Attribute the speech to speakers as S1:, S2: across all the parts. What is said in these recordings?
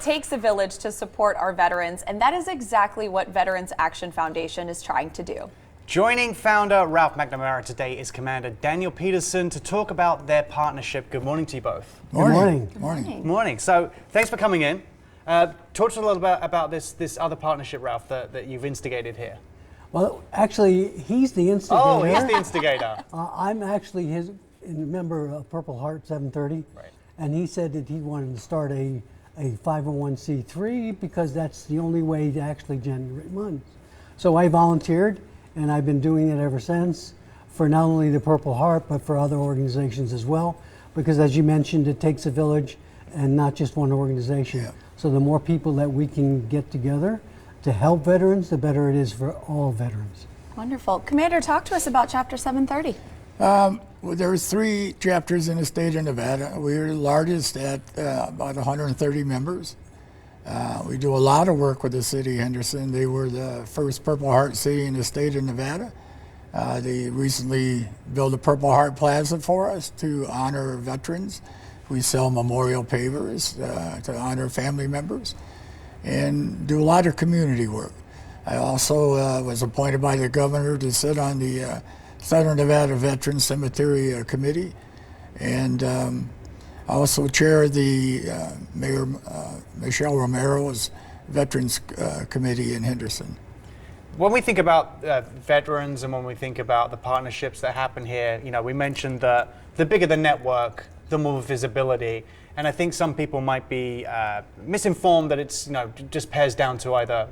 S1: It takes a village to support our veterans, and that is exactly what Veterans Action Foundation is trying to do.
S2: Joining founder Ralph McNamara today is Commander Daniel Peterson to talk about their partnership. Good morning to you both.
S3: Morning.
S1: Good morning.
S2: Morning. So thanks for coming in. Talk to us a little bit about this other partnership, Ralph, that you've instigated here.
S3: Well, actually, he's the instigator.
S2: Oh, he's the instigator.
S3: I'm actually a member of Purple Heart 730.
S2: Right.
S3: And he said that he wanted to start a 501c3 because that's the only way to actually generate money. So I volunteered, and I've been doing it ever since for not only the Purple Heart, but for other organizations as well. Because as you mentioned, it takes a village and not just one organization.
S4: Yeah.
S3: So the more people that we can get together to help veterans, the better it is for all veterans.
S1: Wonderful. Commander, talk to us about Chapter 730.
S4: Well, there's 3 chapters in the state of Nevada. We're the largest at about 130 members. We do a lot of work with the city of Henderson. They were the first Purple Heart city in the state of Nevada. They recently built a Purple Heart Plaza for us to honor veterans. We sell memorial pavers to honor family members and do a lot of community work. I also was appointed by the governor to sit on the Southern Nevada Veterans Cemetery Committee, and I also chair the Mayor Michelle Romero's Veterans Committee in Henderson.
S2: When we think about veterans and when we think about the partnerships that happen here, we mentioned that the bigger the network, the more visibility. And I think some people might be misinformed that it's just pares down to either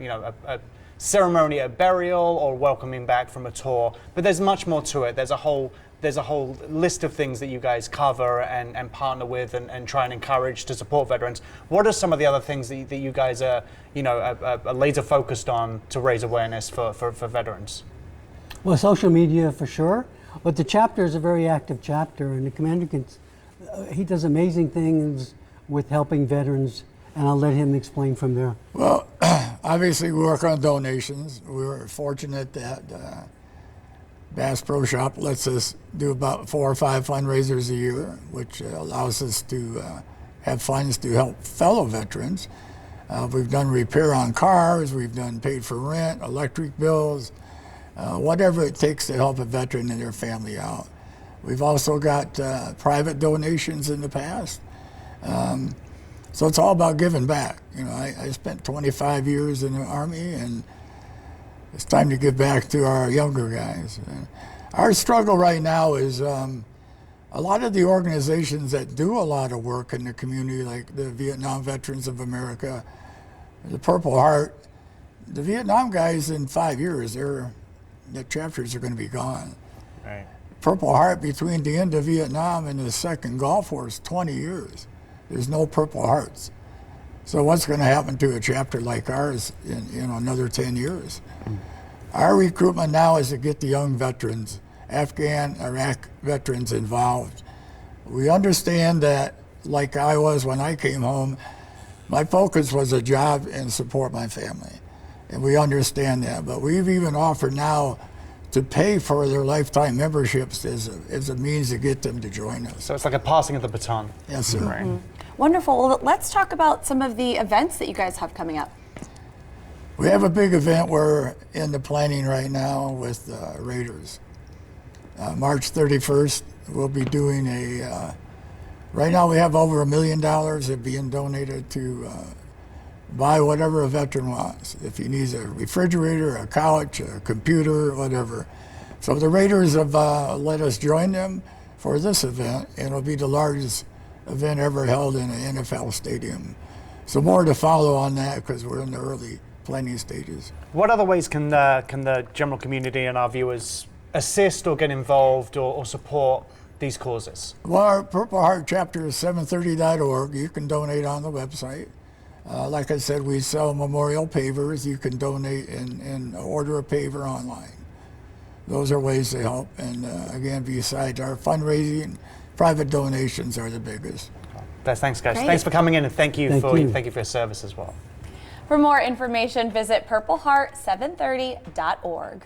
S2: a ceremony at burial or welcoming back from a tour. But there's much more to it. There's a whole list of things that you guys cover and partner with and try and encourage to support veterans. What are some of the other things that you guys are laser focused on to raise awareness for veterans?
S3: Well, social media for sure, but the chapter is a very active chapter, and the commander he does amazing things with helping veterans, and I'll let him explain from there.
S4: Well, obviously we work on donations. We were fortunate that Bass Pro Shop lets us do about 4 or 5 fundraisers a year, which allows us to have funds to help fellow veterans. We've done repair on cars, we've done paid for rent, electric bills, whatever it takes to help a veteran and their family out. We've also got private donations in the past. So it's all about giving back. I spent 25 years in the Army, and it's time to give back to our younger guys. Our struggle right now is a lot of the organizations that do a lot of work in the community, like the Vietnam Veterans of America, the Purple Heart, the Vietnam guys in 5 years, the chapters are going to be gone.
S2: Right.
S4: Purple Heart, between the end of Vietnam and the second Gulf War, is 20 years. There's no Purple Hearts. So what's going to happen to a chapter like ours in another 10 years? Our recruitment now is to get the young veterans, Afghan, Iraq veterans involved. We understand that, like I was when I came home, my focus was a job and support my family. And we understand that, but we've even offered now to pay for their lifetime memberships as a means to get them to join us.
S2: So it's like a passing of the baton.
S4: Yes, sir.
S2: Right.
S1: Wonderful. Well, let's talk about some of the events that you guys have coming up.
S4: We have a big event we're in the planning right now with Raiders. March 31st, we'll be doing right now we have over $1 million that being donated to buy whatever a veteran wants. If he needs a refrigerator, a couch, a computer, whatever. So the Raiders have let us join them for this event, and it'll be the largest event ever held in an NFL stadium. So more to follow on that because we're in the early planning stages.
S2: What other ways can the general community and our viewers assist or get involved or support these causes?
S4: Well, our Purple Heart chapter is 730.org. You can donate on the website. Like I said, we sell memorial pavers. You can donate and order a paver online. Those are ways to help. And again, besides our fundraising, private donations are the biggest.
S2: Thanks, guys.
S1: Great.
S2: Thanks for coming in, and thank you for your service as well.
S1: For more information, visit purpleheart730.org.